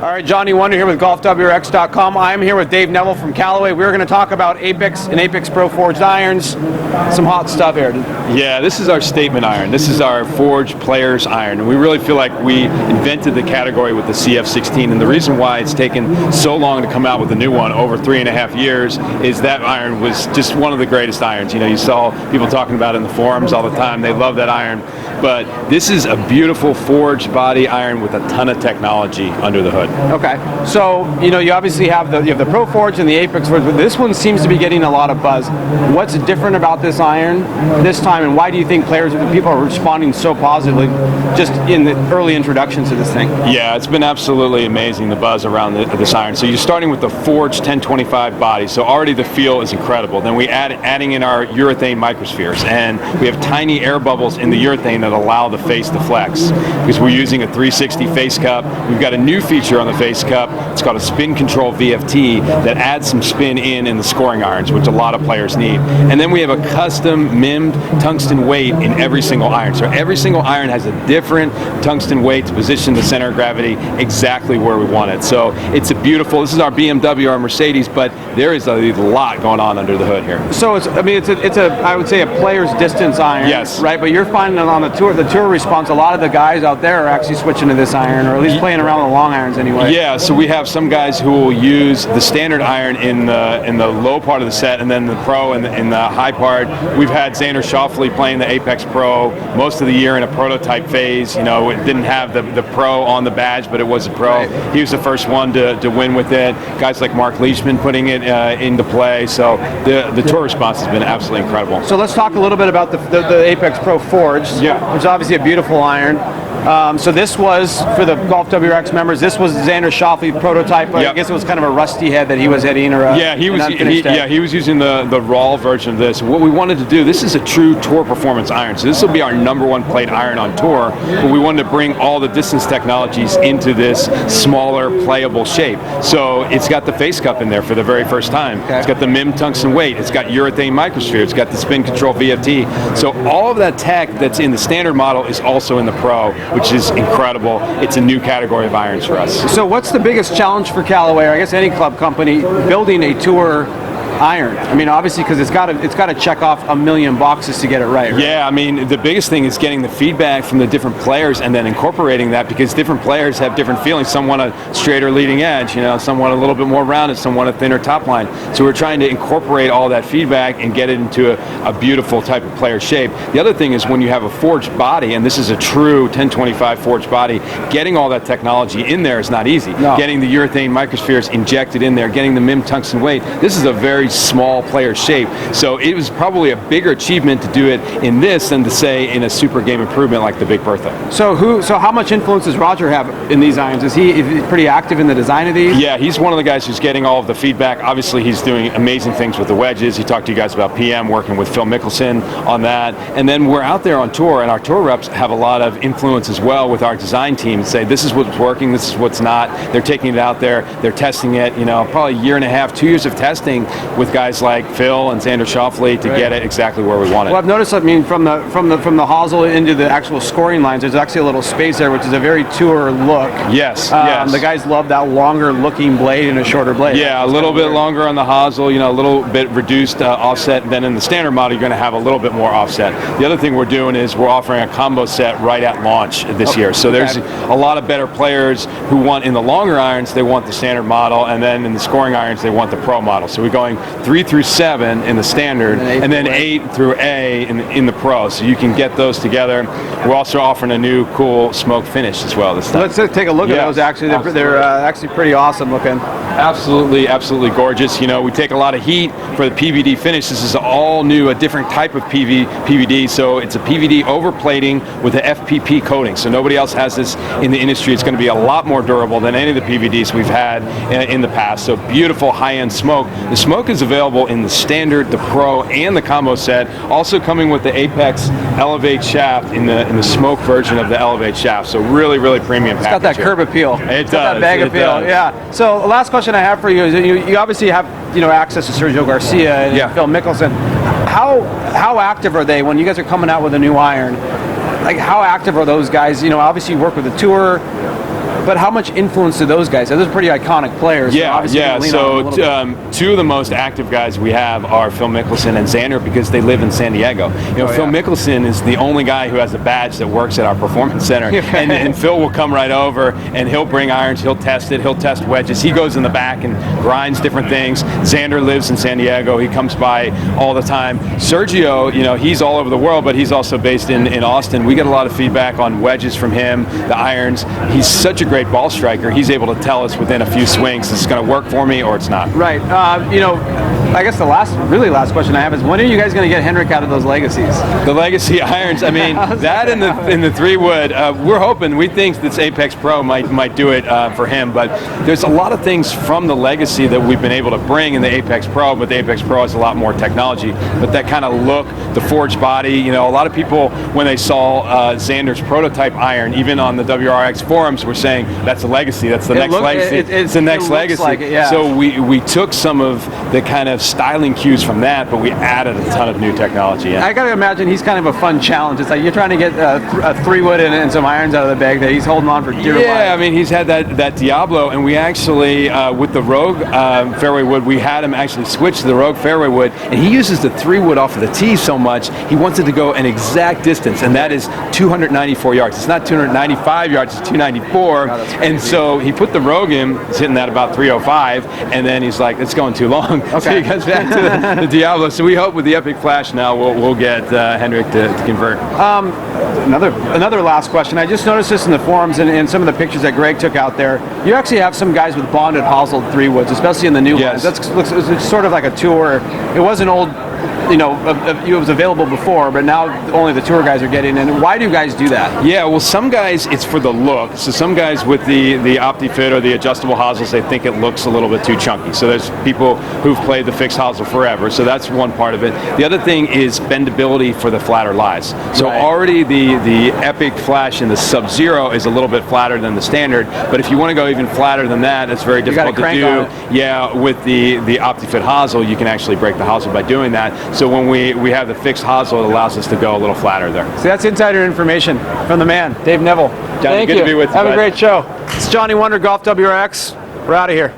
All right, Johnny Wunder here with GolfWRX.com. I'm here with Dave Neville from Callaway. We're going to talk about Apex and Apex Pro forged irons. Some hot stuff here. Yeah, this is our statement iron. This is our forged players iron. And we really feel like we invented the category with the CF16. And the reason why it's taken so long to come out with a new one, over 3.5 years, is that iron was just one of the greatest irons. You know, you saw people talking about it in the forums all the time. They love that iron. But this is a beautiful forged body iron with a ton of technology under the hood. Okay, so you know you obviously have the Pro Forge and the Apex Forge, but this one seems to be getting a lot of buzz. What's different about this iron this time, and why do you think people are responding so positively just in the early introduction to this thing? Yeah, it's been absolutely amazing, the buzz around this iron. So you're starting with the forged 1025 body, so already the feel is incredible. Then we adding in our urethane microspheres, and we have tiny air bubbles in the urethane that allow the face to flex because we're using a 360 face cup. We've got a new feature on the face cup. It's called a spin control VFT that adds some spin in the scoring irons, which a lot of players need. And then we have a custom MIMmed tungsten weight in every single iron. So every single iron has a different tungsten weight to position the center of gravity exactly where we want it. So it's a beautiful, this is our BMW, our Mercedes, but there is a lot going on under the hood here. So it's I would say a player's distance iron. Yes. Right, but you're finding that on the tour response, a lot of the guys out there are actually switching to this iron, or at least playing around the long irons anyway. Yeah, so we have some guys who will use the standard iron in the low part of the set, and then the Pro in the high part. We've had Xander Schauffele playing the Apex Pro most of the year in a prototype phase. You know, it didn't have the Pro on the badge, but it was a Pro. Right. He was the first one to win with it. Guys like Mark Leishman putting it into play. So the tour response has been absolutely incredible. So let's talk a little bit about the Apex Pro Forged, which is obviously a beautiful iron. So this was, for the Golf WRX members, this was Xander Schauffele prototype. I guess it was kind of a rusty head that he was hitting, or he was using the raw version of this. What we wanted to do, this is a true tour performance iron. So this will be our #1 played iron on tour, but we wanted to bring all the distance technologies into this smaller, playable shape. So it's got the face cup in there for the very first time. Okay. It's got the MIMmed tungsten weight. It's got urethane microsphere. It's got the spin control VFT. So all of that tech that's in the standard model is also in the Pro, which is incredible. It's a new category of irons for us. So what's the biggest challenge for Callaway, or I guess any club company, building a tour iron? I mean, obviously, because it's got to check off a million boxes to get it right? Yeah, I mean, the biggest thing is getting the feedback from the different players and then incorporating that, because different players have different feelings. Some want a straighter leading edge, you know, some want a little bit more rounded, some want a thinner top line. So we're trying to incorporate all that feedback and get it into a beautiful type of player shape. The other thing is when you have a forged body, and this is a true 1025 forged body, getting all that technology in there is not easy. No. Getting the urethane microspheres injected in there, getting the MIMmed tungsten weight, this is a very small player shape. So it was probably a bigger achievement to do it in this than to say in a super game improvement like the Big Bertha. So how much influence does Roger have in these irons? Is he pretty active in the design of these? Yeah, he's one of the guys who's getting all of the feedback. Obviously, he's doing amazing things with the wedges. He talked to you guys about PM, working with Phil Mickelson on that. And then we're out there on tour, and our tour reps have a lot of influence as well with our design team. Say, this is what's working, this is what's not. They're taking it out there, they're testing it. You know, probably a year and a half, 2 years of testing with guys like Phil and Xander Schauffele to get it exactly where we want it. Well, I've noticed, I mean, from the hosel into the actual scoring lines, there's actually a little space there, which is a very tour look. Yes, yes. The guys love that longer looking blade and a shorter blade. Yeah, a little bit longer on the hosel, you know, a little bit reduced offset. And then in the standard model, you're going to have a little bit more offset. The other thing we're doing is we're offering a combo set right at launch this year. So there's a lot of better players who want, in the longer irons, they want the standard model, and then in the scoring irons, they want the Pro model. So we're going 3 through 7 in the standard, and then 8 through A in the Pro. So you can get those together. We're also offering a new cool smoke finish as well this time. Let's take a look at those. Actually, they're actually pretty awesome looking. Absolutely gorgeous. You know, we take a lot of heat for the PVD finish. This is all new, a different type of PVD. So it's a PVD overplating with an FPP coating. So nobody else has this in the industry. It's going to be a lot more durable than any of the PVDs we've had in the past. So beautiful high-end smoke. The smoke is available in the standard, the Pro, and the combo set. Also coming with the Apex Elevate shaft in the smoke version of the Elevate shaft. So really premium package. It's got that curb appeal. It does. That bag appeal. Yeah. So the last question I have for you is, you obviously have access to Sergio Garcia and Phil Mickelson. How active are they when you guys are coming out with a new iron? Like, how active are those guys? Obviously you work with the tour. But how much influence do those guys have? Those are pretty iconic players. Yeah. So two of the most active guys we have are Phil Mickelson and Xander, because they live in San Diego. Phil Mickelson is the only guy who has a badge that works at our performance center, and Phil will come right over and he'll bring irons, he'll test it, he'll test wedges. He goes in the back and grinds different things. Xander lives in San Diego. He comes by all the time. Sergio, he's all over the world, but he's also based in Austin. We get a lot of feedback on wedges from him, the irons. He's such a great ball striker. He's able to tell us within a few swings, this is going to work for me or it's not. Right. I guess the last question I have is, when are you guys going to get Hendrick out of those legacies? The legacy irons. I mean, that in the 3-wood. We're hoping. We think this Apex Pro might do it for him. But there's a lot of things from the legacy that we've been able to bring in the Apex Pro. But the Apex Pro has a lot more technology. But that kind of look, the forged body. A lot of people, when they saw Xander's prototype iron, even on the WRX forums, were saying that's a legacy. That's the next legacy. It's the next legacy. Like it, yeah. So we took some of the kind of styling cues from that, but we added a ton of new technology in. I got to imagine he's kind of a fun challenge. It's like you're trying to get a 3-wood and some irons out of the bag that he's holding on for dear life. Yeah, I mean, he's had that Diablo, and we actually, with the Rogue fairway wood, we had him actually switch to the Rogue fairway wood, and he uses the 3-wood off of the tee so much, he wanted to go an exact distance, and that is 294 yards. It's not 295 yards, it's 294, and so he put the Rogue in, he's hitting that about 305, and then he's like, it's going too long. Okay. So he comes back to the Diablo. So we hope with the Epic Flash now we'll get Hendrick to convert. Another last question. I just noticed this in the forums and some of the pictures that Greg took out there. You actually have some guys with bonded hosel 3-woods, especially in the new ones. It's sort of like a tour. It was an old, it was available before, but now only the tour guys are getting in. Why do guys do that? Yeah, well, some guys, it's for the look. So some guys with the OptiFit or the adjustable hosels, they think it looks a little bit too chunky. So there's people who've played the fixed hosel forever. So that's one part of it. The other thing is bendability for the flatter lies. So already the Epic Flash in the Sub-Zero is a little bit flatter than the standard. But if you want to go even flatter than that, it's very difficult to do. Yeah, with the OptiFit hosel, you can actually break the hosel by doing that. So when we have the fixed hosel, it allows us to go a little flatter there. So that's insider information from the man, Dave Neville. Johnny, good to be with you. Have a great show. It's Johnny Wunder, Golf WRX. We're out of here.